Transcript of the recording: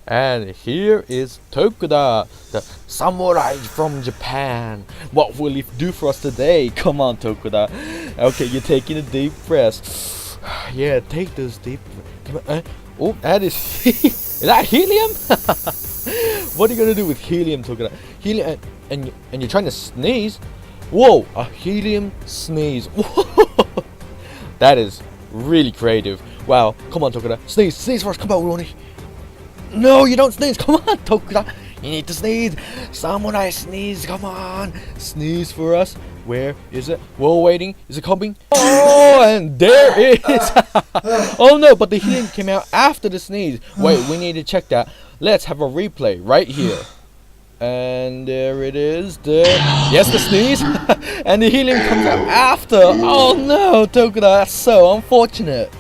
And here is Tokuda, the samurai from Japan. What will he do for us today? Come on, Tokuda. Okay, you're taking a deep breath. Yeah, take those deep breaths. Oh, that is... is that helium? What are you gonna do with helium, Tokuda? Helium, and you're trying to sneeze? Whoa, a helium sneeze. That is really creative. Wow, come on, Tokuda. Sneeze for us. Come on, Ronnie. No, you don't sneeze. Come on, Tokuda. You need to sneeze. Samurai sneeze. Come on. Sneeze for us. Where is it? We're waiting. Is it coming? Oh, and there it is. Oh no, but the helium came out after the sneeze. Wait, we need to check that. Let's have a replay right here. And there it is. Yes, the sneeze. And the helium comes out after. Oh no, Tokuda. That's so unfortunate.